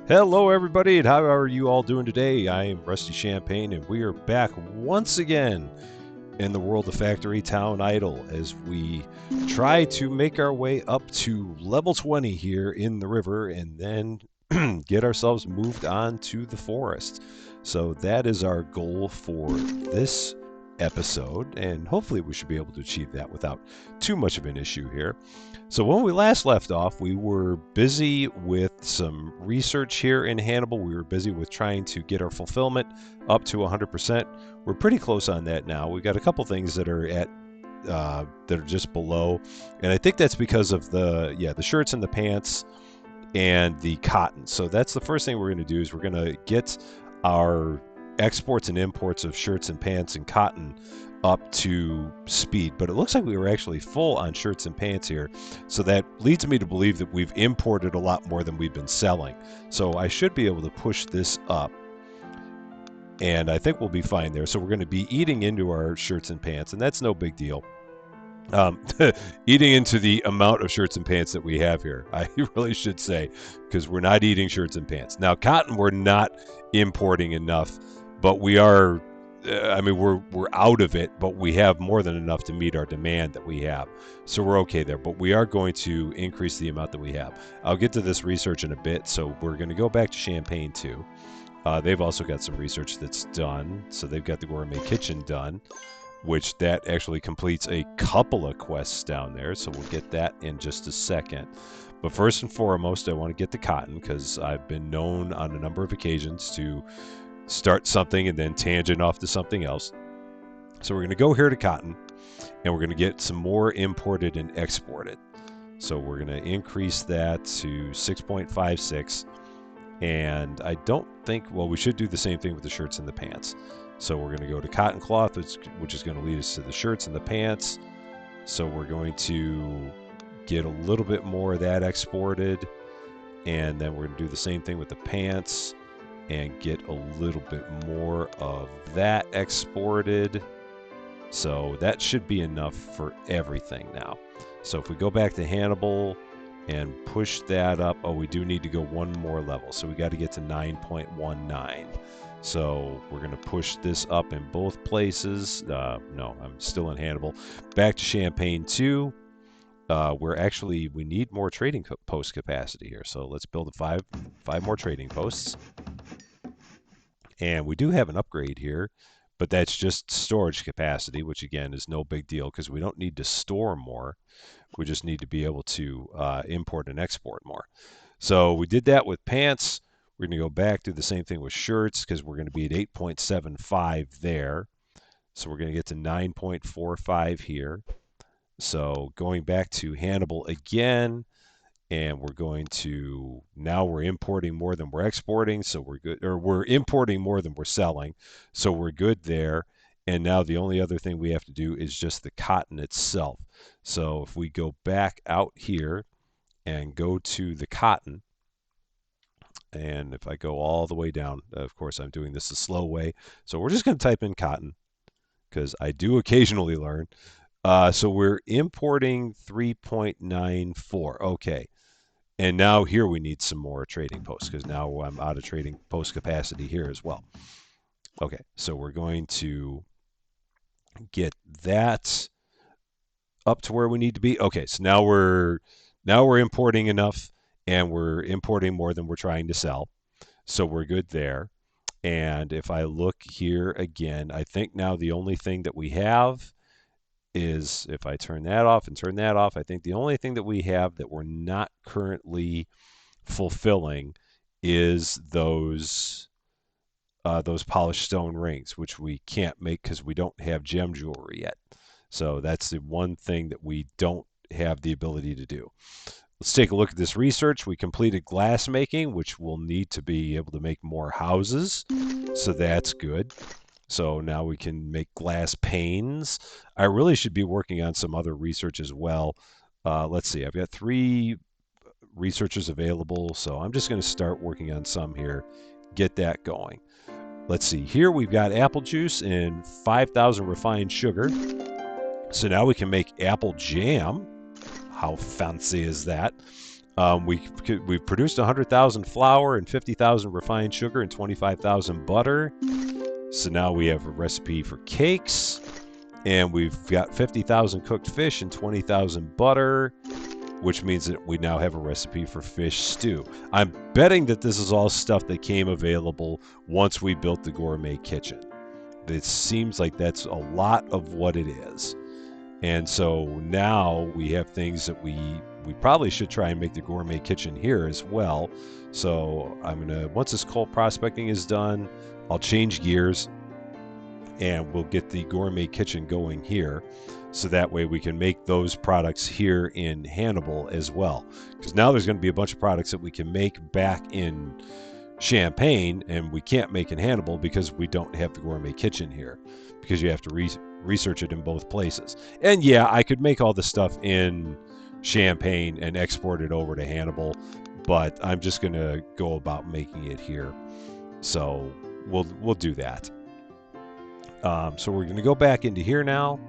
Hello, everybody, and how are you all doing today? I am Rusty Champagne, and we are back once again in the world of Factory Town Idol as we try to make our way up to level 20 here in the river and then get ourselves moved on to the forest. So that is our goal for this episode, and hopefully we should be able to achieve that without too much of an issue here. So when we last left off, we were busy with some research here in Hannibal. We were busy with trying to get our fulfillment up to 100%. We're pretty close on that now. We've got a couple things that are at that are just below, and I think that's because of the shirts and the pants and the cotton. So that's the first thing we're going to do is we're going to get our exports and imports of shirts and pants and cotton up to speed. But it looks like we were actually full on shirts and pants here. So that leads me to believe that we've imported a lot more than we've been selling. So I should be able to push this up. And I think we'll be fine there. So we're going to be eating into our shirts and pants, and that's no big deal. Um, Eating into the amount of shirts and pants that we have here, I really should say, because we're not eating shirts and pants. Now, cotton, we're not importing enough, but we are. I mean, we're out of it, but we have more than enough to meet our demand that we have, so we're okay there. But we are going to increase the amount that we have. I'll get to this research in a bit, so we're going to go back to Champagne too. They've also got some research that's done, so they've got the gourmet kitchen done, which that actually completes a couple of quests down there, so we'll get that in just a second. But first and foremost, I want to get the cotton because I've been known on a number of occasions to start something and then tangent off to something else. So we're going to go here to cotton, and we're going to get some more imported and exported. So we're going to increase that to 6.56, and I don't think, well, we should do the same thing with the shirts and the pants. So we're going to go to cotton cloth, which is going to lead us to the shirts and the pants. So we're going to get a little bit more of that exported, and then we're going to do the same thing with the pants and get a little bit more of that exported. So that should be enough for everything now. So if we go back to Hannibal and push that up, oh, we do need to go one more level. So we got to get to 9.19. So we're going to push this up in both places. No, I'm still in Hannibal. Back to Champagne 2. We need more trading post capacity here. So let's build five more trading posts. And we do have an upgrade here, but that's just storage capacity, which again is no big deal because we don't need to store more. We just need to be able to import and export more. So we did that with pants. We're going to go back, do the same thing with shirts because we're going to be at 8.75 there. So we're going to get to 9.45 here. So going back to Hannibal again, and we're going to, now we're importing more than we're exporting, so we're good, or we're importing more than we're selling, so we're good there. And now the only other thing we have to do is just the cotton itself. So if we go back out here and go to the cotton, and if I go all the way down, of course I'm doing this the slow way, so we're just going to type in cotton because I do occasionally learn. So we're importing 3.94. Okay. And now here we need some more trading posts because now I'm out of trading post capacity here as well. Okay, so we're going to get that up to where we need to be. Okay, so now we're importing enough, and we're importing more than we're trying to sell. So we're good there. And if I look here again, I think now the only thing that we have is if I turn that off and turn that off, I think the only thing that we have that we're not currently fulfilling is those polished stone rings, which we can't make because we don't have gem jewelry yet. So that's the one thing that we don't have the ability to do. Let's take a look at this research. We completed glass making, which we'll need to be able to make more houses. So that's good. So now we can make glass panes. I really should be working on some other research as well. Let's see, I've got 3 researchers available, so I'm just going to start working on some here, get that going. Let's see, here we've got apple juice and 5,000 refined sugar. So now we can make apple jam. How fancy is that? We've produced 100,000 flour and 50,000 refined sugar and 25,000 butter. So now we have a recipe for cakes, and we've got 50,000 cooked fish and 20,000 butter, which means that we now have a recipe for fish stew. I'm betting that this is all stuff that came available once we built the gourmet kitchen. It seems like that's a lot of what it is. And so now we have things that we probably should try and make the gourmet kitchen here as well. So I'm gonna, once this coal prospecting is done, I'll change gears and we'll get the gourmet kitchen going here. So that way we can make those products here in Hannibal as well. Because now there's going to be a bunch of products that we can make back in Champaign and we can't make in Hannibal because we don't have the gourmet kitchen here. Because you have to research it in both places. And yeah, I could make all the stuff in Champaign and export it over to Hannibal, but I'm just going to go about making it here. So we'll do that. So we're going to go back into here now,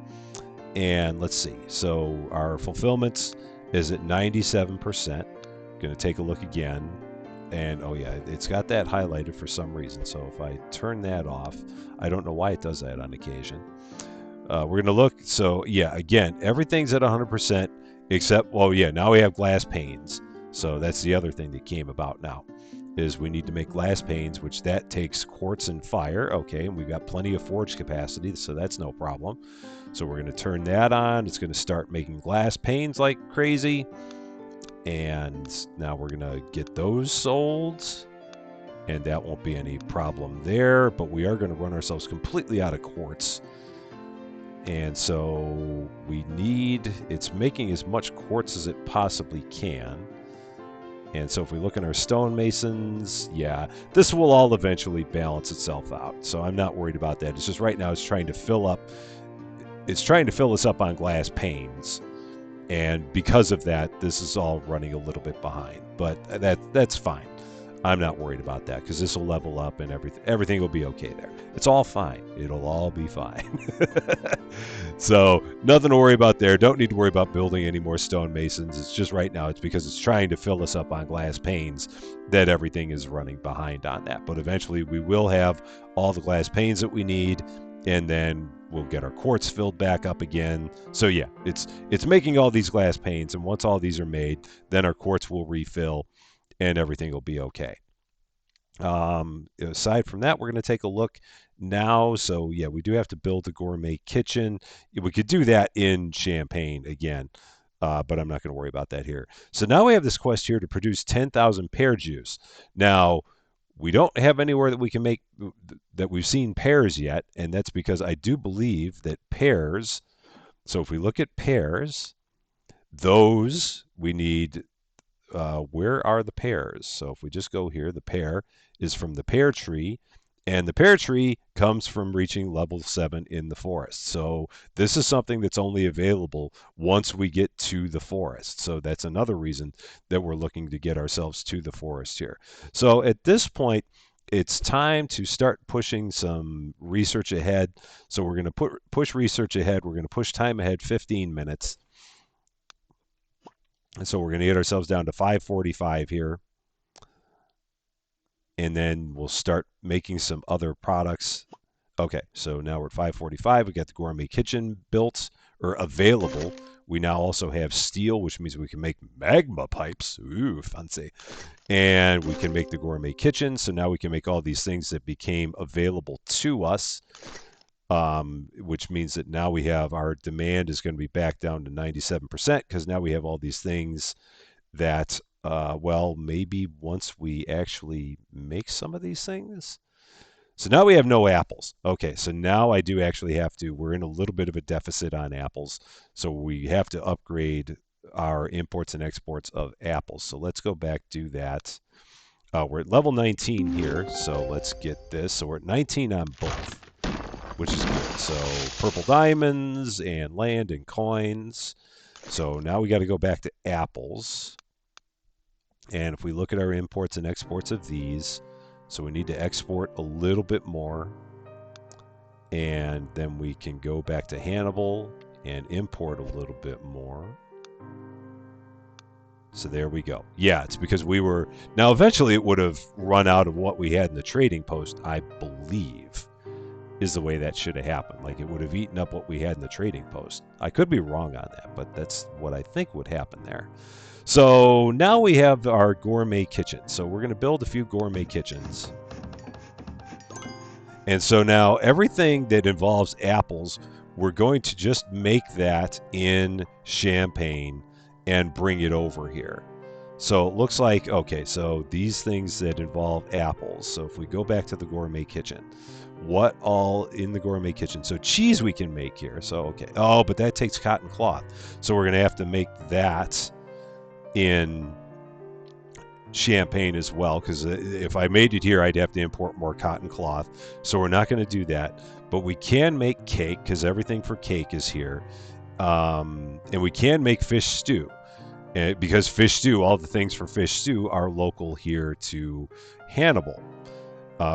and let's see. So our fulfillment is at 97%. Going to take a look again, and oh yeah, it's got that highlighted for some reason. So if I turn that off, I don't know why it does that on occasion. We're going to look. So yeah, again, everything's at 100% except, well, yeah, now we have glass panes. So that's the other thing that came about now. Is we need to make glass panes, which that takes quartz and fire. Okay, and we've got plenty of forge capacity, so that's no problem. So we're going to turn that on. It's going to start making glass panes like crazy. And now we're going to get those sold. And that won't be any problem there. But we are going to run ourselves completely out of quartz. And so we need, it's making as much quartz as it possibly can. And so if we look at our stonemasons, yeah, this will all eventually balance itself out. So I'm not worried about that. It's just right now it's trying to fill us up on glass panes. And because of that, this is all running a little bit behind. But that's fine. I'm not worried about that because this will level up and everything will be okay there. It's all fine. It'll all be fine. So nothing to worry about there. Don't need to worry about building any more stonemasons. It's just right now it's because it's trying to fill us up on glass panes that everything is running behind on that. But eventually we will have all the glass panes that we need, and then we'll get our quartz filled back up again. So yeah, it's making all these glass panes, and once all these are made, then our quartz will refill and everything will be okay. Aside from that, we're going to take a look now. So yeah, we do have to build a gourmet kitchen. We could do that in Champagne again, but I'm not going to worry about that here. So now we have this quest here to produce 10,000 pear juice. Now, we don't have anywhere that we can make that we've seen pears yet, and that's because I do believe that pears, so if we look at pears, those we need, where are the pears? So if we just go here, the pear is from the pear tree, and the pear tree comes from reaching level 7 in the forest. So this is something that's only available once we get to the forest. So that's another reason that we're looking to get ourselves to the forest here. So at this point, it's time to start pushing some research ahead. So we're going to push research ahead. We're going to push time ahead 15 minutes. And so we're going to get ourselves down to 545 here. And then we'll start making some other products. Okay, so now we're at 545. We got the gourmet kitchen built or available. We now also have steel, which means we can make magma pipes. Ooh, fancy. And we can make the gourmet kitchen. So now we can make all these things that became available to us, which means that now we have our demand is going to be back down to 97% because now we have all these things that, well, maybe once we actually make some of these things. So now we have no apples. Okay, so now I do actually have to, we're in a little bit of a deficit on apples. So we have to upgrade our imports and exports of apples. So let's go back, do that. We're at level 19 here, so let's get this. So we're at 19 on both, which is good. So purple diamonds and land and coins. So now we got to go back to apples. And if we look at our imports and exports of these, so we need to export a little bit more. And then we can go back to Hannibal and import a little bit more. So there we go. Yeah, it's because we were. Now, eventually, it would have run out of what we had in the trading post, I believe, is the way that should have happened. Like, it would have eaten up what we had in the trading post. I could be wrong on that, but that's what I think would happen there. So now we have our gourmet kitchen. So we're going to build a few gourmet kitchens. And so now everything that involves apples, we're going to just make that in Champagne and bring it over here. So it looks like, okay, so these things that involve apples. So if we go back to the gourmet kitchen, what all in the gourmet kitchen? So cheese we can make here. So, okay. Oh, but that takes cotton cloth. So we're going to have to make that in Champagne as well, because if I made it here, I'd have to import more cotton cloth. So we're not going to do that. But we can make cake, because everything for cake is here. And we can make fish stew. Because fish stew, all the things for fish stew are local here to Hannibal.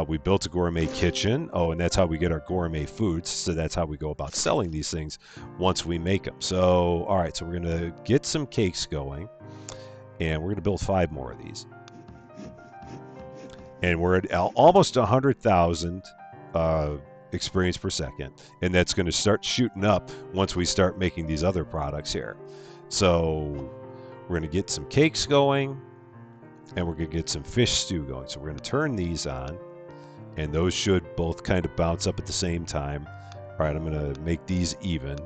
We built a gourmet kitchen. Oh, and that's how we get our gourmet foods. So that's how we go about selling these things once we make them. So, all right, so we're going to get some cakes going. And we're going to build 5 more of these. And we're at almost 100,000 experience per second. And that's going to start shooting up once we start making these other products here. So we're going to get some cakes going. And we're going to get some fish stew going. So we're going to turn these on. And those should both kind of bounce up at the same time. All right, I'm going to make these even.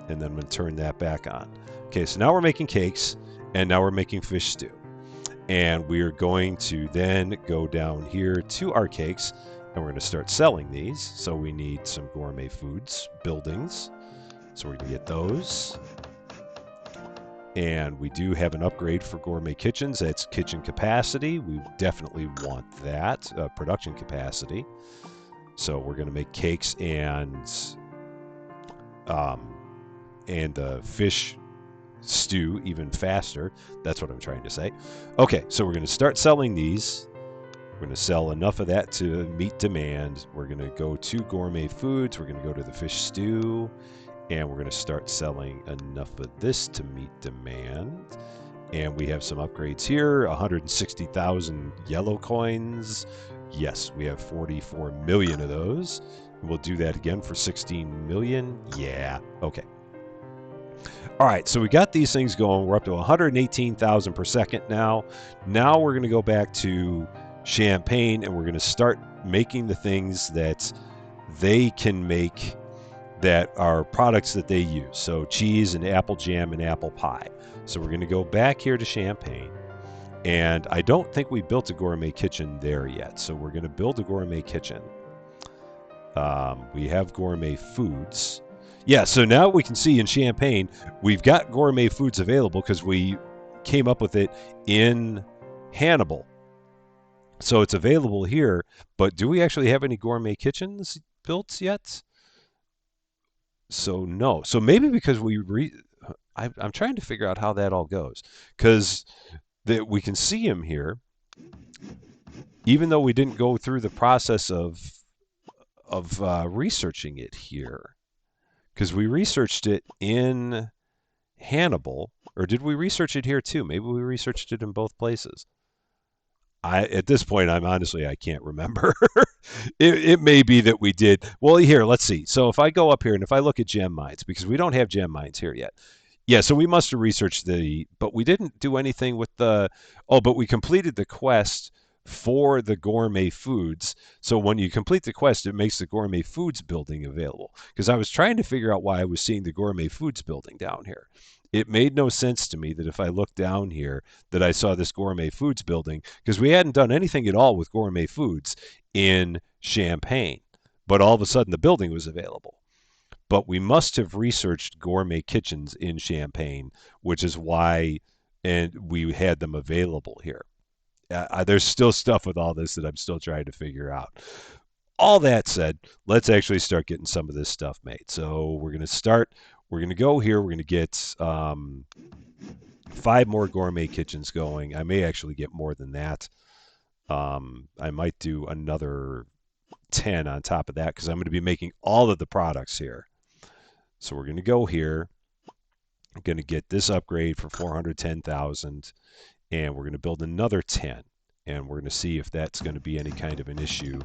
And then I'm going to turn that back on. Okay, so now we're making cakes. And now we're making fish stew. And we're going to then go down here to our cakes. And we're going to start selling these. So we need some gourmet foods, buildings. So we're going to get those. And we do have an upgrade for gourmet kitchens. That's kitchen capacity. We definitely want that. Production capacity. So we're going to make cakes and fish stew even faster. That's what I'm trying to say. Okay, so we're going to start selling these. We're going to sell enough of that to meet demand. We're going to go to gourmet foods. We're going to go to the fish stew. And we're going to start selling enough of this to meet demand. And we have some upgrades here. 160,000 yellow coins. Yes, we have 44 million of those. We'll do that again for 16 million. Yeah, okay. All right, so we got these things going. We're up to 118,000 per second now. Now we're going to go back to Champagne, and we're going to start making the things that they can make that are products that they use. So cheese and apple jam and apple pie. So we're going to go back here to Champagne. And I don't think we built a gourmet kitchen there yet. So we're going to build a gourmet kitchen. We have gourmet foods. Yeah, so now we can see in Champagne, we've got gourmet foods available because we came up with it in Hannibal. So it's available here, but do we actually have any gourmet kitchens built yet? So no. So maybe because I'm trying to figure out how that all goes. Because we can see him here, even though we didn't go through the process of researching it here. Because we researched it in Hannibal, or did we research it here too? Maybe we researched it in both places. At this point, I can't remember. It may be that we did. Well, here, let's see. So if I go up here and if I look at gem mines, because we don't have gem mines here yet. Yeah, so we must have researched but we didn't do anything with but we completed the quest for the gourmet foods. So when you complete the quest, it makes the gourmet foods building available. Because I was trying to figure out why I was seeing the gourmet foods building down here. It made no sense to me that if I looked down here that I saw this gourmet foods building, because we hadn't done anything at all with gourmet foods in Champagne. But all of a sudden the building was available. But we must have researched gourmet kitchens in Champagne, which is why we had them available here. There's still stuff with all this that I'm still trying to figure out. All that said, let's actually start getting some of this stuff made. So we're going to go here. We're going to get 5 more gourmet kitchens going. I may actually get more than that. I might do another 10 on top of that because I'm going to be making all of the products here. So we're going to go here. going to get this upgrade for 410,000, and we're going to build another 10, and we're going to see if that's going to be any kind of an issue.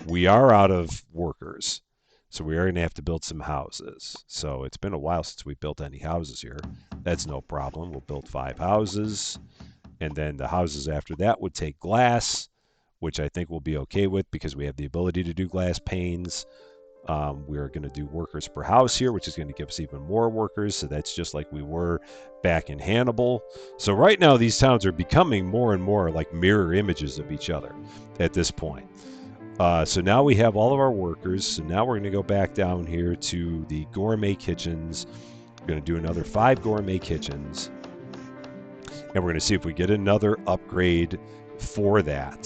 We are out of workers, so we are going to have to build some houses. So it's been a while since we built any houses here. That's no problem. We'll build 5 houses, and then the houses after that would take glass, which I think we'll be okay with because we have the ability to do glass panes. We're going to do workers per house here, which is going to give us even more workers. So that's just like we were back in Hannibal. So right now, these towns are becoming more and more like mirror images of each other at this point. So now we have all of our workers. So now we're going to go back down here to the gourmet kitchens. We're going to do another 5 gourmet kitchens. And we're going to see if we get another upgrade for that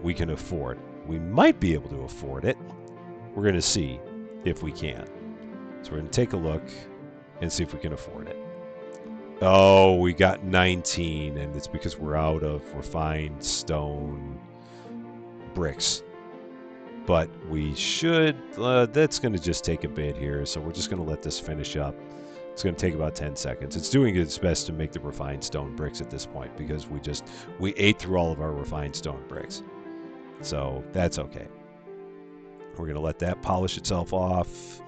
we can afford. We might be able to afford it. We're going to see if we can. So we're going to take a look and see if we can afford it. Oh, we got 19, and it's because we're out of refined stone bricks. But we should, that's going to just take a bit here, so we're just going to let this finish up. It's going to take about 10 seconds. It's doing its best to make the refined stone bricks at this point because we ate through all of our refined stone bricks. So that's okay. We're going to let that polish itself off.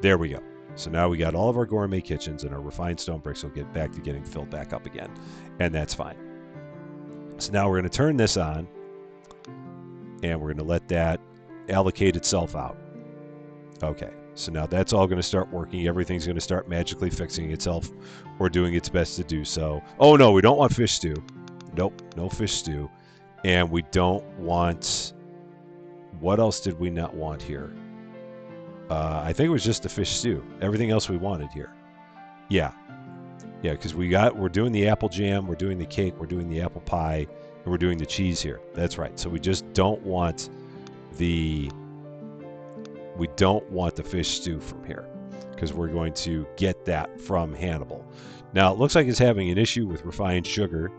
There we go. So now we got all of our gourmet kitchens, and our refined stone bricks will get back to getting filled back up again. And that's fine. So now we're going to turn this on, and we're going to let that allocate itself out. Okay. So now that's all going to start working. Everything's going to start magically fixing itself or doing its best to do so. Oh, no, we don't want fish stew. Nope, no fish stew. And we don't want... What else did we not want here? I think it was just the fish stew. Everything else we wanted here. Yeah, because we're doing the apple jam, we're doing the cake, we're doing the apple pie, and we're doing the cheese here. That's right. So we just don't want the fish stew from here because we're going to get that from Hannibal. Now it looks like it's having an issue with refined sugar.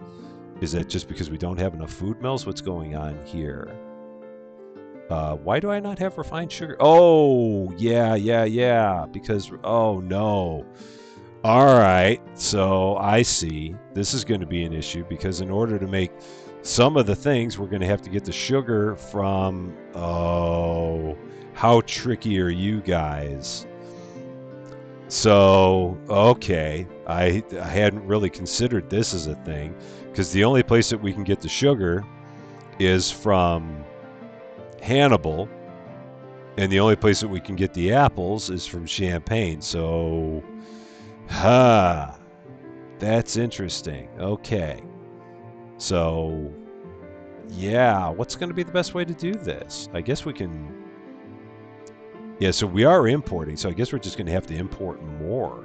Is that just because we don't have enough food mills? What's going on here? Why do I not have refined sugar? Oh, yeah. Because, oh, no. All right. So I see. This is going to be an issue because in order to make some of the things, we're going to have to get the sugar from... Oh, how tricky are you guys? So, okay. I hadn't really considered this as a thing because the only place that we can get the sugar is from... Hannibal, and the only place that we can get the apples is from Champagne. So, that's interesting. Okay. So, yeah, what's going to be the best way to do this? I guess we can... Yeah, so we are importing, so I guess we're just going to have to import more,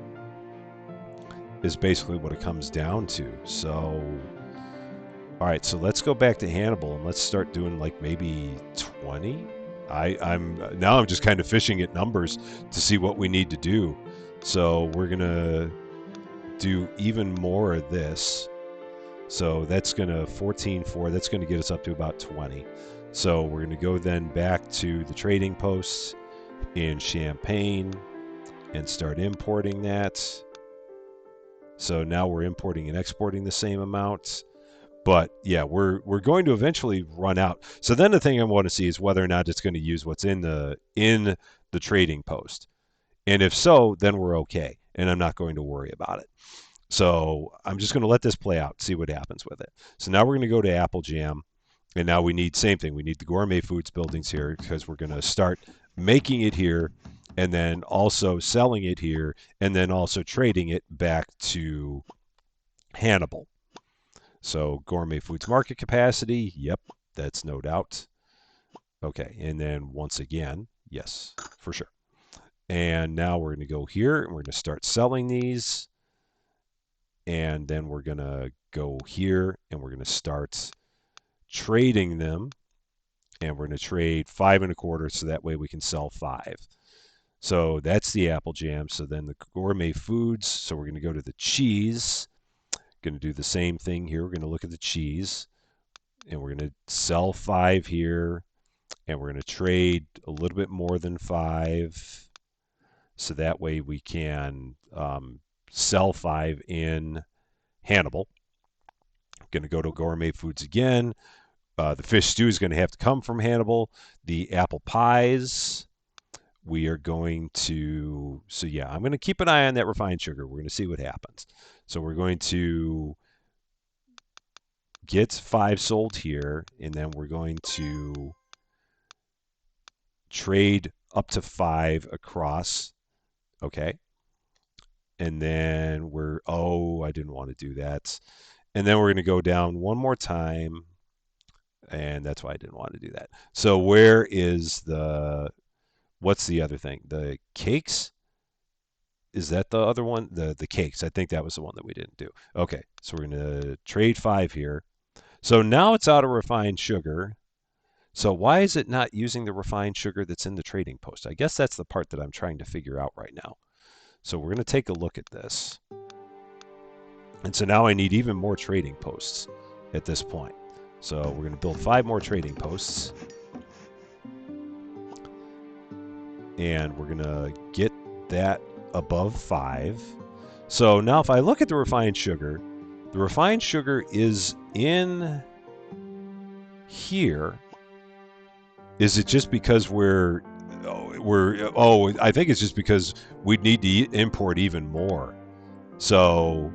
is basically what it comes down to. So... All right, so let's go back to Hannibal and let's start doing like maybe 20. I'm just kind of fishing at numbers to see what we need to do. So we're gonna do even more of this. So that's gonna 14.4. That's gonna get us up to about 20. So we're gonna go then back to the trading posts in Champagne and start importing that. So now we're importing and exporting the same amount. But yeah, we're going to eventually run out. So then the thing I want to see is whether or not it's going to use what's in the trading post. And if so, then we're okay. And I'm not going to worry about it. So I'm just going to let this play out, see what happens with it. So now we're going to go to Apple Jam. And now we need same thing. We need the gourmet foods buildings here because we're going to start making it here and then also selling it here and then also trading it back to Hannibal. So gourmet foods market capacity, yep, that's no doubt. Okay, and then once again, yes, for sure. And now we're going to go here and we're going to start selling these. And then we're going to go here and we're going to start trading them. And we're going to trade 5 1/4 so that way we can sell 5. So that's the apple jam. So then the gourmet foods. So we're going to go to the cheese. Going to do the same thing here. We're going to look at the cheese and we're going to sell 5 here and we're going to trade a little bit more than 5 so that way we can sell 5 in Hannibal. Going to go to Gourmet Foods again. The fish stew is going to have to come from Hannibal. The apple pies, we are going to, so yeah, I'm going to keep an eye on that refined sugar. We're going to see what happens. So we're going to get 5 sold here, and then we're going to trade up to 5 across. Okay. And then I didn't want to do that. And then we're going to go down one more time. And that's why I didn't want to do that. So what's the other thing? The cakes? Is that the other one? The cakes. I think that was the one that we didn't do. Okay, so we're going to trade 5 here. So now it's out of refined sugar. So why is it not using the refined sugar that's in the trading post? I guess that's the part that I'm trying to figure out right now. So we're going to take a look at this. And so now I need even more trading posts at this point. So we're going to build 5 more trading posts. And we're going to get that above 5. So now if I look at the refined sugar is in here. Is it just because I think it's just because we'd need to import even more. So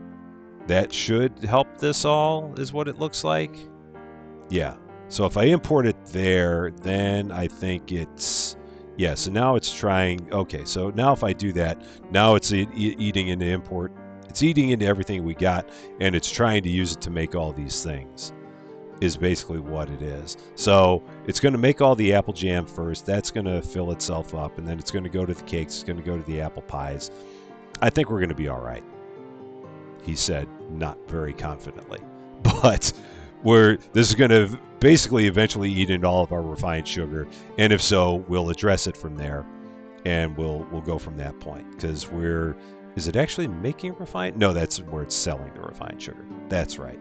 that should help this all, is what it looks like. Yeah. So if I import it there, then I think it's, yeah, so now it's trying, okay, so now if I do that, now it's eating into import. It's eating into everything we got, and it's trying to use it to make all these things, is basically what it is. So it's going to make all the apple jam first. That's going to fill itself up, and then it's going to go to the cakes. It's going to go to the apple pies. I think we're going to be all right, he said, not very confidently. But this is going to basically eventually eat into all of our refined sugar, and if so, we'll address it from there, and we'll go from that point. Because is it actually making refined? No, that's where it's selling the refined sugar. That's right.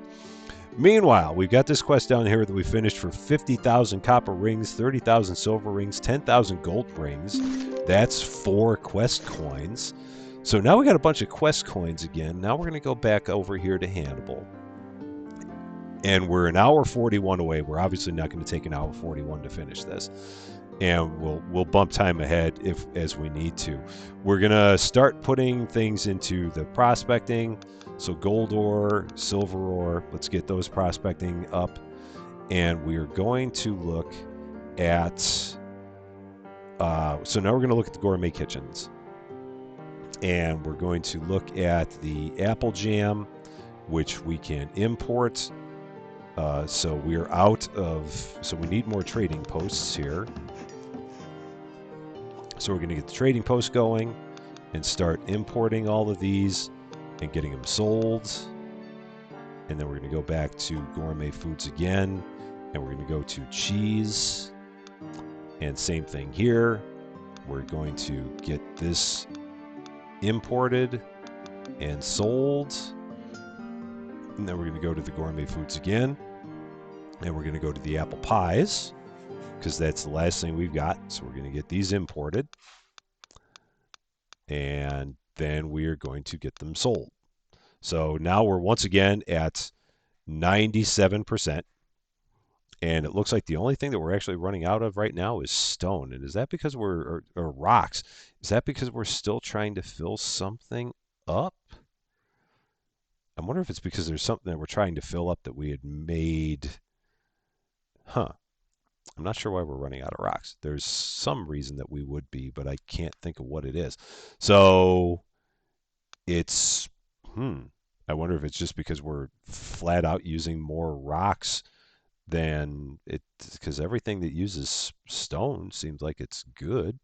Meanwhile, we've got this quest down here that we finished for 50,000 copper rings, 30,000 silver rings, 10,000 gold rings. That's 4 quest coins. So now we got a bunch of quest coins again. Now we're going to go back over here to Hannibal. And we're an hour 41 away. We're obviously not going to take an hour 41 to finish this. And we'll bump time ahead as we need to. We're going to start putting things into the prospecting. So gold ore, silver ore, let's get those prospecting up. And we are going to look at, so now we're going to look at the gourmet kitchens. And we're going to look at the apple jam, which we can import. So we're so we need more trading posts here. So we're going to get the trading post going and start importing all of these and getting them sold. And then we're going to go back to gourmet foods again, and we're going to go to cheese. And same thing here. We're going to get this imported and sold. And then we're going to go to the gourmet foods again. And we're going to go to the apple pies, because that's the last thing we've got. So we're going to get these imported. And then we are going to get them sold. So now we're once again at 97%. And it looks like the only thing that we're actually running out of right now is stone. And is that because or rocks? Is that because we're still trying to fill something up? I wonder if it's because there's something that we're trying to fill up that we had made. I'm not sure why we're running out of rocks. There's some reason that we would be, but I can't think of what it is. So it's, I wonder if it's just because we're flat out using more rocks than it, because everything that uses stone seems like it's good.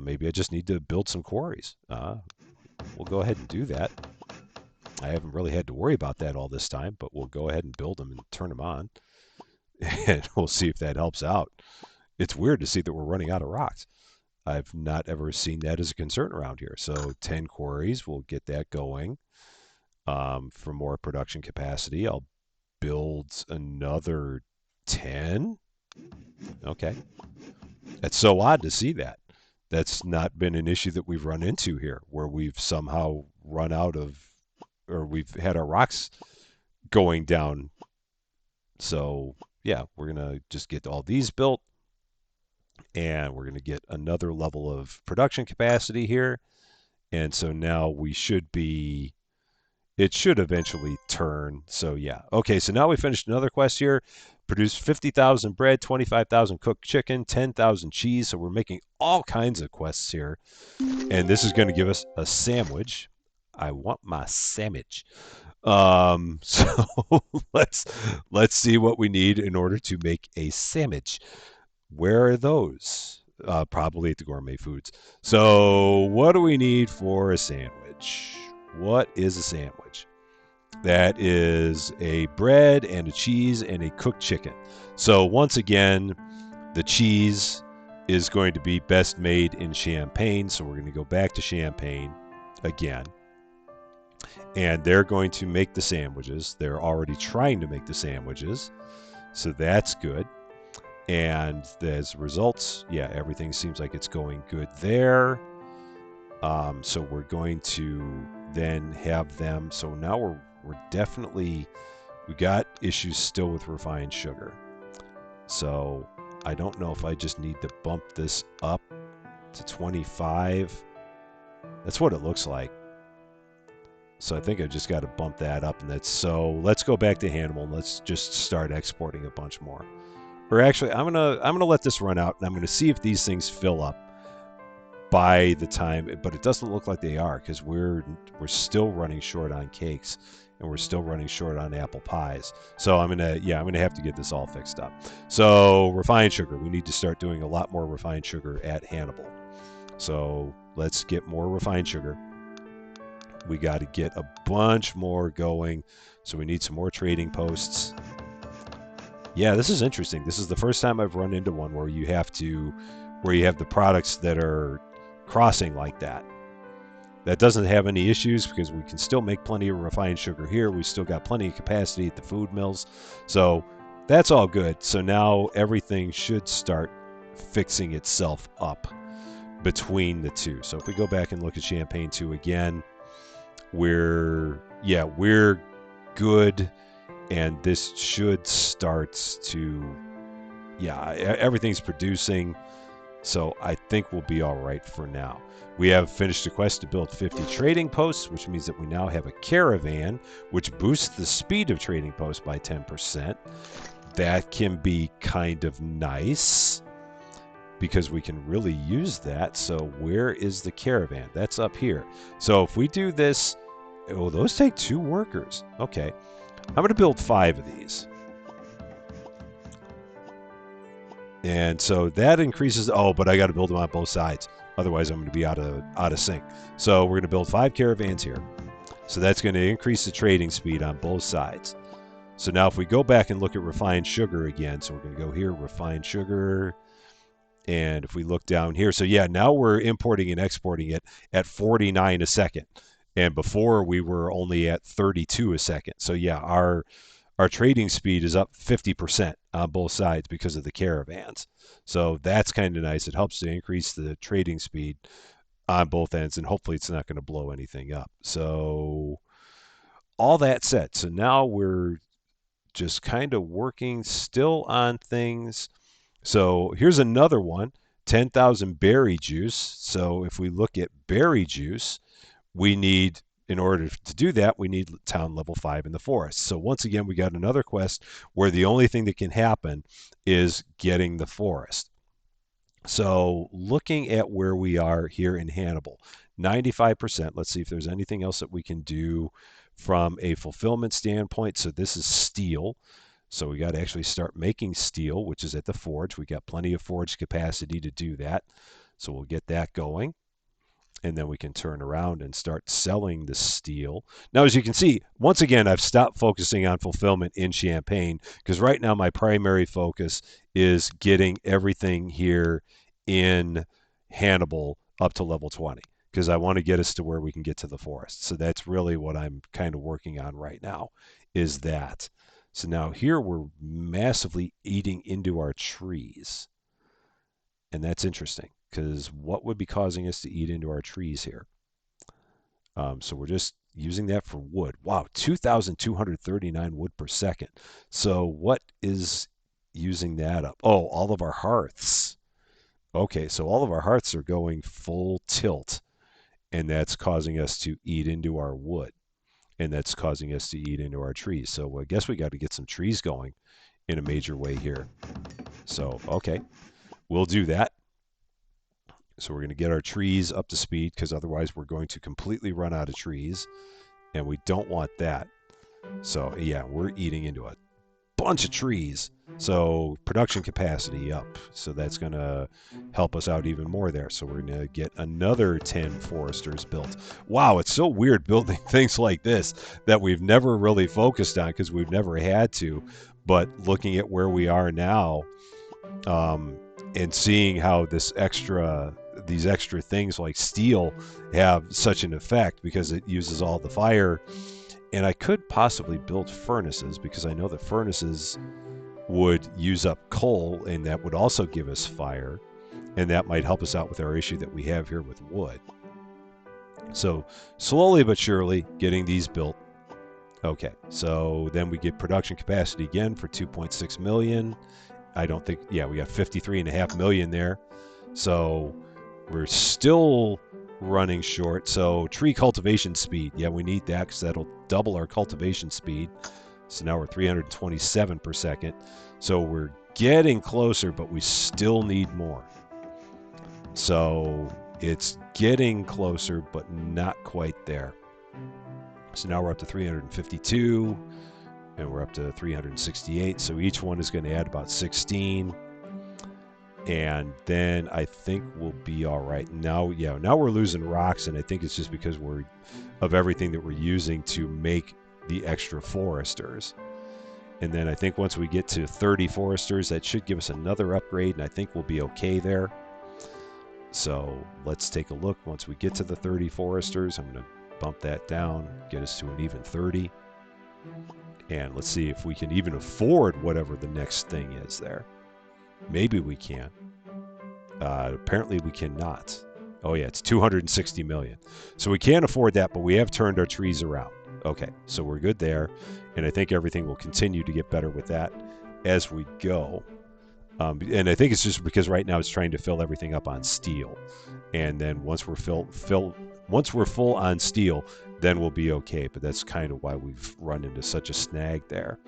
Maybe I just need to build some quarries. We'll go ahead and do that. I haven't really had to worry about that all this time, but we'll go ahead and build them and turn them on. And we'll see if that helps out. It's weird to see that we're running out of rocks. I've not ever seen that as a concern around here. So 10 quarries, we'll get that going. For more production capacity, I'll build another 10. Okay. That's so odd to see that. That's not been an issue that we've run into here, where we've somehow run out of, or we've had our rocks going down. So yeah, we're gonna just get all these built, and we're gonna get another level of production capacity here. And so now we should be, it should eventually turn. So yeah. Okay, so now we finished another quest here. Produce 50,000 bread, 25,000 cooked chicken, 10,000 cheese. So we're making all kinds of quests here. And this is going to give us a sandwich. I want my sandwich. So let's let's see what we need in order to make a sandwich. Where are those? Probably at the Gourmet Foods. So what do we need for a sandwich? What is a sandwich? That is a bread and a cheese and a cooked chicken. So once again, the cheese is going to be best made in Champagne. So we're going to go back to Champagne again. And they're going to make the sandwiches. They're already trying to make the sandwiches. So that's good. And as results, yeah, everything seems like it's going good there. So we're going to then have them. So now we're definitely, we got issues still with refined sugar. So I don't know if I just need to bump this up to 25. That's what it looks like. So I think I just got to bump that up, and that's so. Let's go back to Hannibal and let's just start exporting a bunch more. Or actually, I'm gonna let this run out, and I'm gonna see if these things fill up by the time. But it doesn't look like they are, because we're still running short on cakes, and we're still running short on apple pies. So I'm gonna have to get this all fixed up. So refined sugar, we need to start doing a lot more refined sugar at Hannibal. So let's get more refined sugar. We got to get a bunch more going. So we need some more trading posts. Yeah, this is interesting. This is the first time I've run into one where you have the products that are crossing like that. That doesn't have any issues because we can still make plenty of refined sugar here. We still got plenty of capacity at the food mills. So that's all good. So now everything should start fixing itself up between the two. So if we go back and look at Champagne 2 again, we're good, and this should start to, everything's producing. So I think we'll be all right for now. We have finished a quest to build 50 trading posts, which means that we now have a caravan, which boosts the speed of trading posts by 10%. That can be kind of nice because we can really use that. So where is the caravan? That's up here. So if we do this, oh, those take 2 workers. Okay. I'm going to build 5 of these. And so that increases, but I got to build them on both sides. Otherwise, I'm going to be out of sync. So we're going to build 5 caravans here. So that's going to increase the trading speed on both sides. So now if we go back and look at refined sugar again, so we're going to go here, refined sugar. And if we look down here, so yeah, now we're importing and exporting it at 49 a second. And before we were only at 32 a second. So yeah, our trading speed is up 50% on both sides because of the caravans. So that's kind of nice. It helps to increase the trading speed on both ends, and hopefully it's not going to blow anything up. So all that said, so now we're just kind of working still on things. So here's another one, 10,000 berry juice. So if we look at berry juice, we need, in order to do that, we need town level 5 in the forest. So once again, we got another quest where the only thing that can happen is getting the forest. So looking at where we are here in Hannibal, 95%. Let's see if there's anything else that we can do from a fulfillment standpoint. So this is steel. So we got to actually start making steel, which is at the forge. We got plenty of forge capacity to do that. So we'll get that going. And then we can turn around and start selling the steel. Now, as you can see, once again, I've stopped focusing on fulfillment in Champagne because right now my primary focus is getting everything here in Hannibal up to level 20 because I want to get us to where we can get to the forest. So that's really what I'm kind of working on right now, is that. So now here we're massively eating into our trees. And that's interesting because what would be causing us to eat into our trees here? So we're just using that for wood. Wow, 2,239 wood per second. So what is using that up? Oh, all of our hearths. Okay, so all of our hearths are going full tilt, and that's causing us to eat into our wood, and that's causing us to eat into our trees. So I guess we got to get some trees going in a major way here. So, okay, we'll do that. So we're going to get our trees up to speed because otherwise we're going to completely run out of trees, and we don't want that. So, yeah, we're eating into a bunch of trees. So production capacity up. So that's going to help us out even more there. So we're going to get another 10 foresters built. Wow, it's so weird building things like this that we've never really focused on because we've never had to. But looking at where we are now, um, and seeing how these extra things like steel have such an effect because it uses all the fire. And I could possibly build furnaces because I know that furnaces would use up coal and that would also give us fire, and that might help us out with our issue that we have here with wood. So slowly but surely getting these built. Okay, so then we get production capacity again for 2.6 million. I don't think, yeah, we got 53.5 million there. So we're still running short. So tree cultivation speed, yeah, we need that because that'll double our cultivation speed. So now we're 327 per second. So we're getting closer, but we still need more. So it's getting closer, but not quite there. So now we're up to 352, and we're up to 368. So each one is going to add about 16. And then I think we'll be all right. Now, yeah, now we're losing rocks, and I think it's just because we're of everything that we're using to make the extra foresters. And then I think once we get to 30 foresters, that should give us another upgrade, and I think we'll be okay there. So let's take a look. Once we get to the 30 foresters, I'm going to bump that down, get us to an even 30. And let's see if we can even afford whatever the next thing is there. Maybe we can. Apparently we cannot. Oh yeah, it's 260 million. So we can't afford that, but we have turned our trees around. Okay, so we're good there. And I think everything will continue to get better with that as we go. And I think it's just because right now it's trying to fill everything up on steel. And then once we're once we're full on steel, then we'll be okay. But that's kind of why we've run into such a snag there.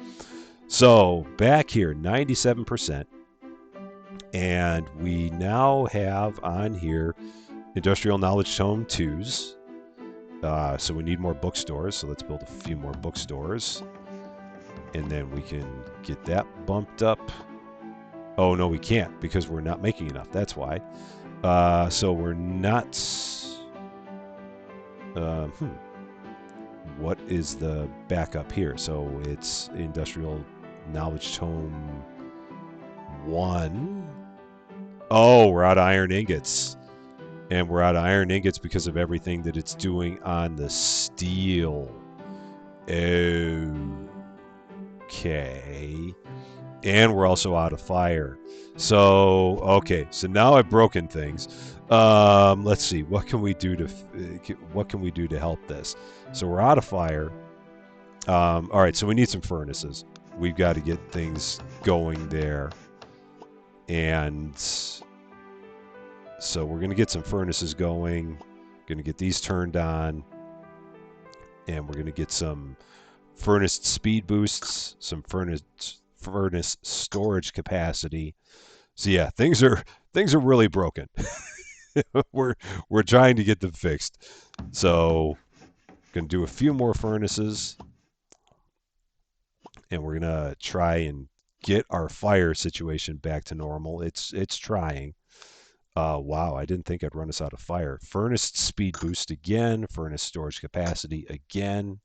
So back here, 97%. And we now have on here Industrial Knowledge Tome 2s. So we need more bookstores. So let's build a few more bookstores. And then we can get that bumped up. Oh, no, we can't because we're not making enough. That's why. So we're not... What is the backup here? So it's Industrial Knowledge Tome 1. Oh, we're out of iron ingots. And we're out of iron ingots because of everything that it's doing on the steel. Okay. And we're also out of fire. So, okay. So now I've broken things. Let's see. What can we do to help this? So we're out of fire. All right. So we need some furnaces. We've got to get things going there. And so we're going to get some furnaces going. Going to get these turned on. And we're going to get some furnace speed boosts, some furnace storage capacity. So yeah, things are really broken. we're trying to get them fixed. So going to do a few more furnaces, and we're going to try and get our fire situation back to normal. It's trying. Wow, I didn't think I'd run us out of fire. Furnace speed boost again, furnace storage capacity again.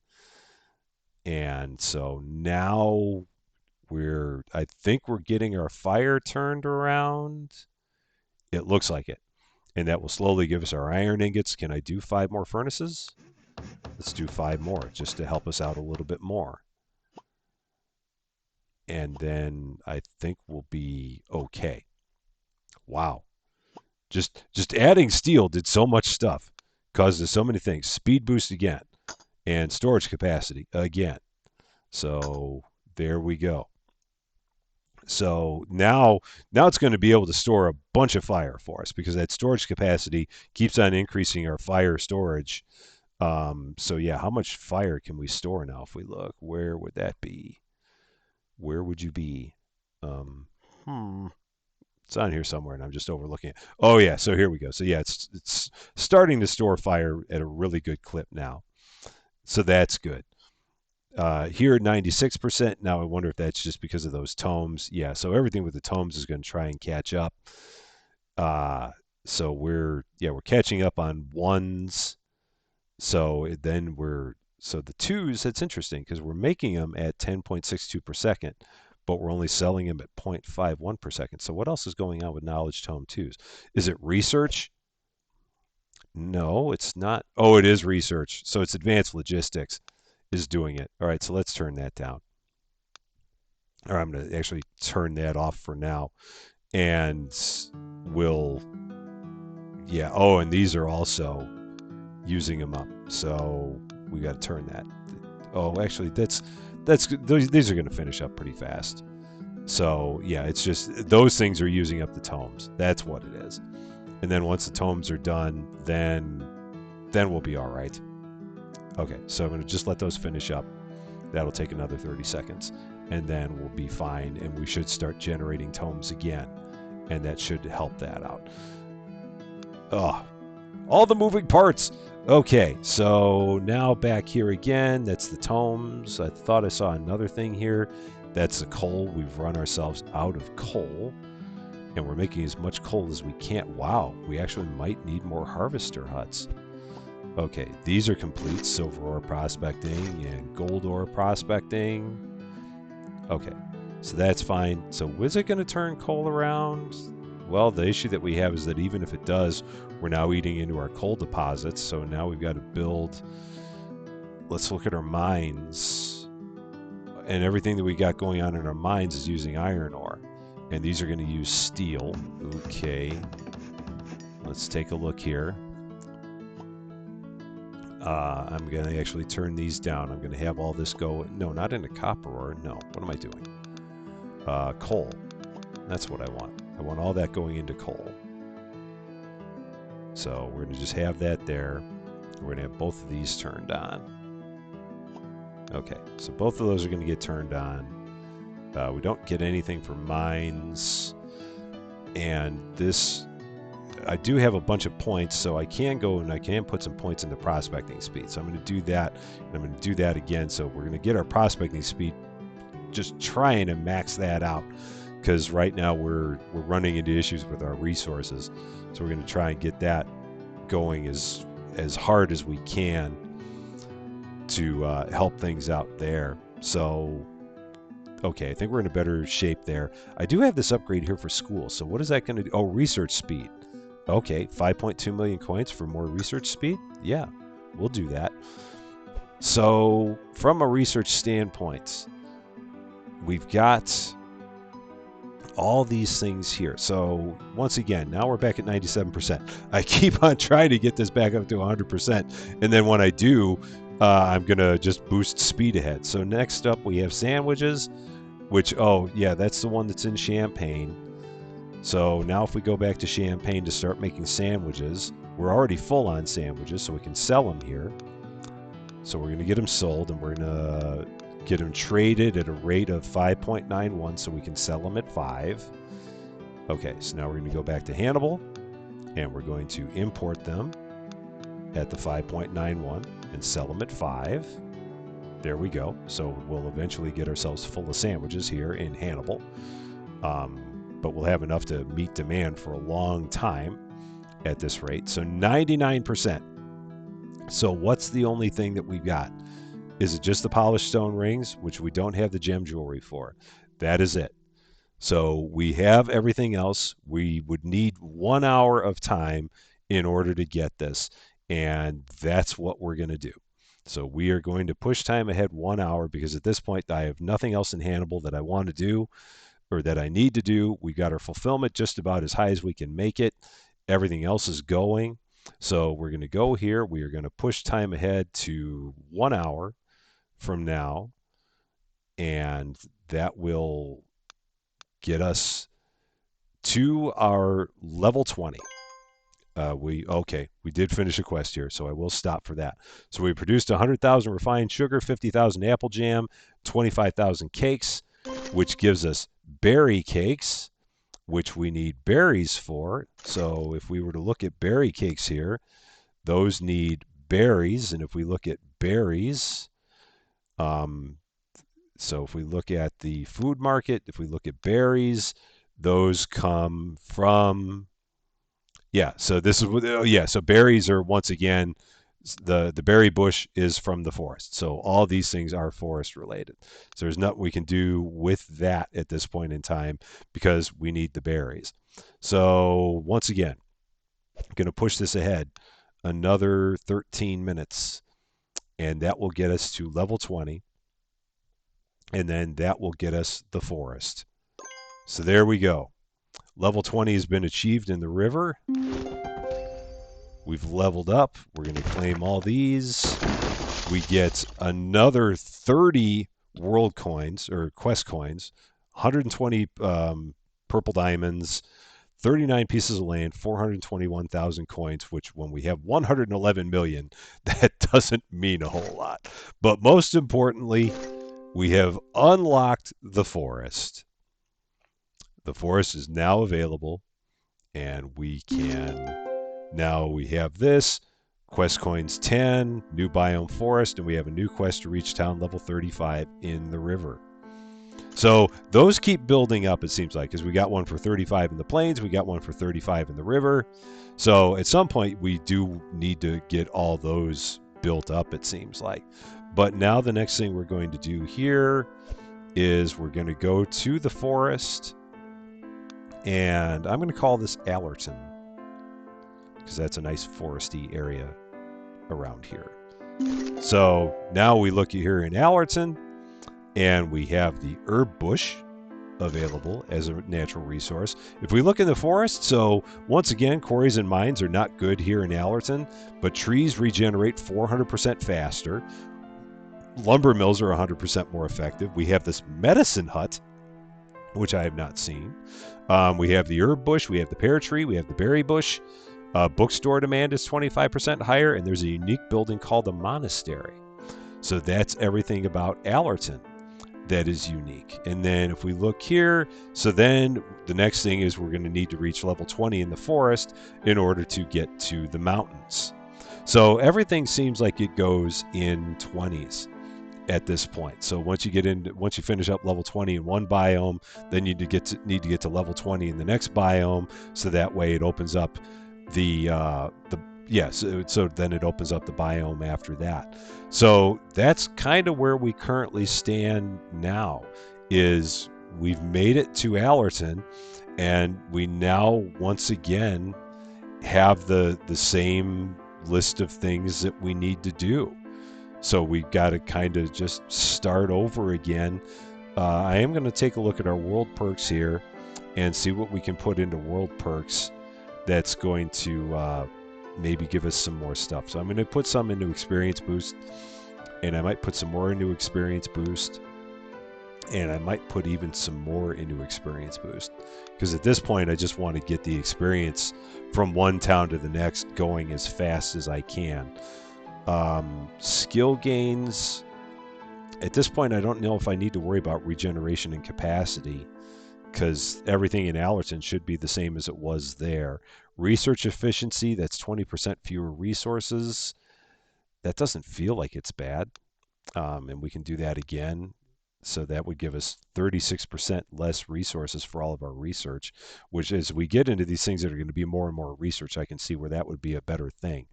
And so now I think we're getting our fire turned around. It looks like it. And that will slowly give us our iron ingots. Can I do 5 more furnaces? Let's do 5 more just to help us out a little bit more. And then I think we'll be okay. Wow. Just adding steel did so much stuff, caused us so many things. Speed boost again, and storage capacity again. So there we go. So now it's going to be able to store a bunch of fire for us because that storage capacity keeps on increasing our fire storage. So yeah, how much fire can we store now if we look? Where would that be? Where would you be? Um, hmm. It's on here somewhere, and I'm just overlooking it. Oh yeah, so here we go. So yeah, it's starting to store fire at a really good clip now. So that's good. Here at 96%. Now I wonder if that's just because of those tomes. Yeah, so everything with the tomes is going to try and catch up. Uh, so we're catching up on ones. So then so the twos. That's interesting because we're making them at 10.62 per second, but we're only selling them at 0.51 per second. So what else is going on with knowledge tome twos? Is it research? No, it's not. Oh, it is research. So it's advanced logistics is doing it. All right, so let's turn that down. Or I'm going to actually turn that off for now. And we'll, yeah. Oh, and these are also using them up. So we got to turn that. Oh, actually, these are going to finish up pretty fast. So yeah, it's just those things are using up the tomes. That's what it is. And then once the tomes are done, then we'll be all right. Okay, so I'm going to just let those finish up. That'll take another 30 seconds, and then we'll be fine, and we should start generating tomes again, and that should help that out. Oh, all the moving parts. Okay, so now back here again. That's the tomes. I thought I saw another thing here. That's the coal. We've run ourselves out of coal, and we're making as much coal as we can. Wow, we actually might need more harvester huts. Okay, these are complete. Silver ore prospecting and gold ore prospecting. Okay, so that's fine. So is it going to turn coal around? Well, the issue that we have is that even if it does, we're now eating into our coal deposits. So now we've got to build. Let's look at our mines. And everything that we got going on in our mines is using iron ore. And these are going to use steel. Okay, let's take a look here. I'm going to actually turn these down. I'm going to have all this go. No, not into copper ore. No. What am I doing? Coal. That's what I want. I want all that going into coal. So we're going to just have that there. We're going to have both of these turned on. Okay, so both of those are going to get turned on. We don't get anything for mines. And this... I do have a bunch of points, so I can go and I can put some points into prospecting speed. So I'm going to do that, and I'm going to do that again. So we're going to get our prospecting speed, just trying to max that out, because right now we're running into issues with our resources. So we're going to try and get that going as hard as we can to help things out there. So okay, I think we're in a better shape there. I do have this upgrade here for school. So what is that going to do? Oh, research speed. Okay, 5.2 million coins for more research speed? Yeah, we'll do that. So, from a research standpoint, we've got all these things here. So, once again, now we're back at 97%. I keep on trying to get this back up to 100%, and then when I do, I'm going to just boost speed ahead. So, next up, we have sandwiches, which, oh, yeah, that's the one that's in Champagne. So now if we go back to Champagne to start making sandwiches, we're already full on sandwiches, so we can sell them here. So we're going to get them sold, and we're going to get them traded at a rate of 5.91, so we can sell them at 5. Okay, so now we're going to go back to Hannibal, and we're going to import them at the 5.91 and sell them at 5. There we go. So we'll eventually get ourselves full of sandwiches here in Hannibal. But we'll have enough to meet demand for a long time at this rate. So 99%. So what's the only thing that we've got? Is it just the polished stone rings, which we don't have the gem jewelry for? That is it. So we have everything else. We would need 1 hour of time in order to get this, and that's what we're going to do. So we are going to push time ahead 1 hour because at this point I have nothing else in Hannibal that I want to do or that I need to do. We got our fulfillment just about as high as we can make it, Everything else is going. So we're going to go here. We are going to push time ahead to 1 hour from now, and that will get us to our level 20. We did finish a quest here, so I will stop for that. So we produced 100,000 refined sugar, 50,000 apple jam, 25,000 cakes, which gives us berry cakes, which we need berries for. So if we were to look at berry cakes here, those need berries, and if we look at berries, um, so if we look at the food market, if we look at berries, those come from, yeah. So this is yeah. So berries are, once again, the berry bush is from the forest. So all these things are forest related. So there's nothing we can do with that at this point in time because we need the berries. So once again, I'm going to push this ahead another 13 minutes, and that will get us to level 20, and then that will get us the forest. So there we go. Level 20 has been achieved in the river. We've leveled up. We're going to claim all these. We get another 30 world coins or quest coins, 120 purple diamonds, 39 pieces of land, 421,000 coins, which when we have 111 million, that doesn't mean a whole lot. But most importantly, we have unlocked the forest. The forest is now available, and we can, now we have this. Quest coins 10, new biome forest, and we have a new quest to reach town level 35 in the river. So those keep building up, it seems like, because we got one for 35 in the plains, we got one for 35 in the river. So at some point, we do need to get all those built up, it seems like. But now the next thing we're going to do here is we're going to go to the forest, and I'm going to call this Allerton, because that's a nice foresty area around here. So now we look here in Allerton, and we have the herb bush available as a natural resource. If we look in the forest, so once again, quarries and mines are not good here in Allerton, but trees regenerate 400% faster. Lumber mills are 100% more effective. We have this medicine hut, which I have not seen. We have the herb bush, we have the pear tree, we have the berry bush. Bookstore demand is 25% higher, and there's a unique building called the monastery. So that's everything about Allerton that is unique. And then if we look here, so then the next thing is we're going to need to reach level 20 in the forest in order to get to the mountains. So everything seems like it goes in 20s at this point. So once you finish up level 20 in one biome, then you need to get to level 20 in the next biome, so that way it opens up so then it opens up the biome after that. So that's kind of where we currently stand now, is we've made it to Allerton, and we now once again have the same list of things that we need to do. So we've got to kind of just start over again. I am going to take a look at our world perks here and see what we can put into world perks that's going to maybe give us some more stuff. So I'm going to put some into experience boost, and I might put some more into experience boost, and I might put even some more into experience boost, because at this point I just want to get the experience from one town to the next going as fast as I can. Skill gains, at this point I don't know if I need to worry about regeneration and capacity, because everything in Allerton should be the same as it was there. Research efficiency, that's 20% fewer resources. That doesn't feel like it's bad. And we can do that again. So that would give us 36% less resources for all of our research, which, as we get into these things that are going to be more and more research, I can see where that would be a better thing.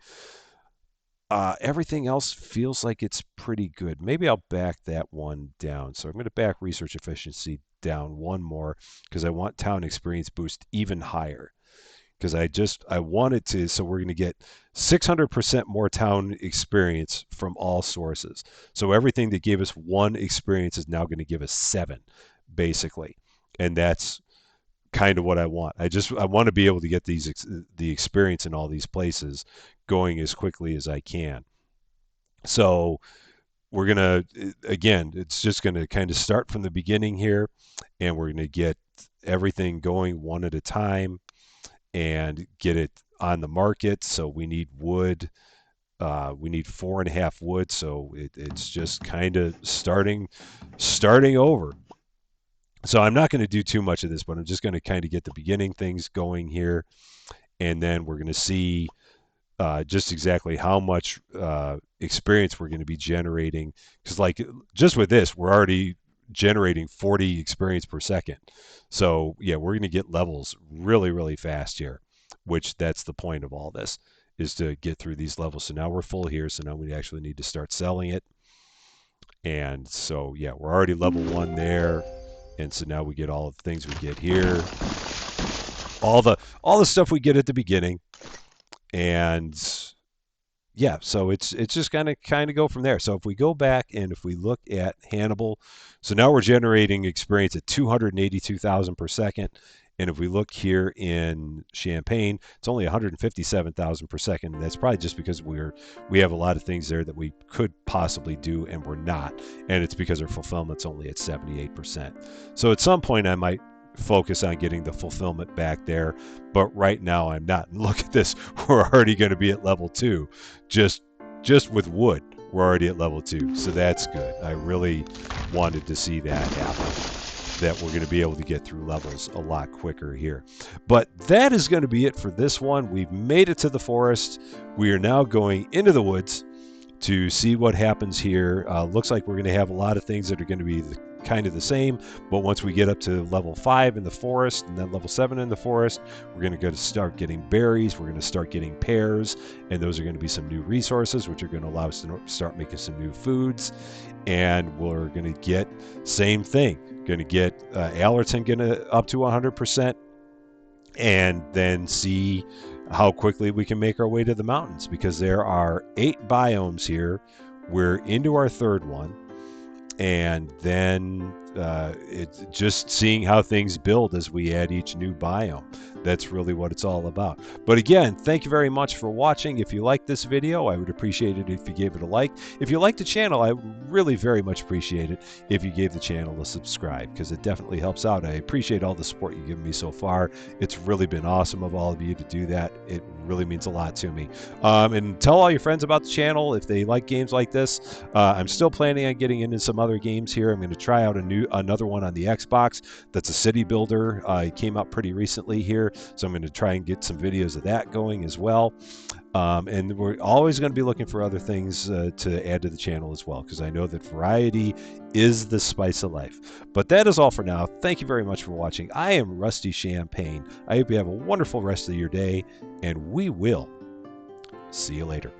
Everything else feels like it's pretty good. Maybe I'll back that one down. So I'm going to back research efficiency down one more, because I want town experience boost even higher. Because I wanted to, so we're going to get 600% more town experience from all sources. So everything that gave us 1 experience is now going to give us 7, basically. And that's kind of what I want. I want to be able to get the experience in all these places going as quickly as I can. So we're gonna again, it's just gonna kind of start from the beginning here, and we're gonna get everything going one at a time and get it on the market. So we need wood. We need 4.5 wood, so it's just kind of starting over. So I'm not going to do too much of this, but I'm just going to kind of get the beginning things going here, and then we're going to see just exactly how much experience we're going to be generating. Because like just with this, we're already generating 40 experience per second. So yeah, we're going to get levels really, really fast here, which that's the point of all this is to get through these levels. So now we're full here. So now we actually need to start selling it. And so yeah, we're already level 1 there. And so now we get all the things we get here, all the stuff we get at the beginning, and yeah, so it's just gonna kind of go from there. So if we go back and if we look at Hannibal, so now we're generating experience at 282,000 per second. And if we look here in Champagne, it's only 157,000 per second. And that's probably just because we have a lot of things there that we could possibly do and we're not. And it's because our fulfillment's only at 78%. So at some point I might focus on getting the fulfillment back there, but right now I'm not. And look at this, we're already going to be at level 2 just with wood. We're already at level 2, so that's good. I really wanted to see that happen, that we're going to be able to get through levels a lot quicker here. But that is going to be it for this one. We've made it to the forest. We are now going into the woods to see what happens here. Looks like we're going to have a lot of things that are going to be kind of the same, but once we get up to level 5 in the forest and then level 7 in the forest, we're going to start getting berries, we're going to start getting pears, and those are going to be some new resources which are going to allow us to start making some new foods. And we're going to get same thing, going to get Allerton going to up to 100%, and then see how quickly we can make our way to the mountains, because there are 8 biomes here. We're into our 3rd one, and then it's just seeing how things build as we add each new biome. That's really what it's all about. But again, thank you very much for watching. If you liked this video, I would appreciate it if you gave it a like. If you like the channel, I really very much appreciate it if you gave the channel a subscribe, because it definitely helps out. I appreciate all the support you've given me so far. It's really been awesome of all of you to do that. It really means a lot to me. And tell all your friends about the channel if they like games like this. I'm still planning on getting into some other games here. I'm going to try out another one on the Xbox that's a city builder. It came out pretty recently here, so I'm going to try and get some videos of that going as well. And we're always going to be looking for other things to add to the channel as well, because I know that variety is the spice of life. But that is all for now. Thank you very much for watching. I am Rusty Champagne. I hope you have a wonderful rest of your day, and we will see you later.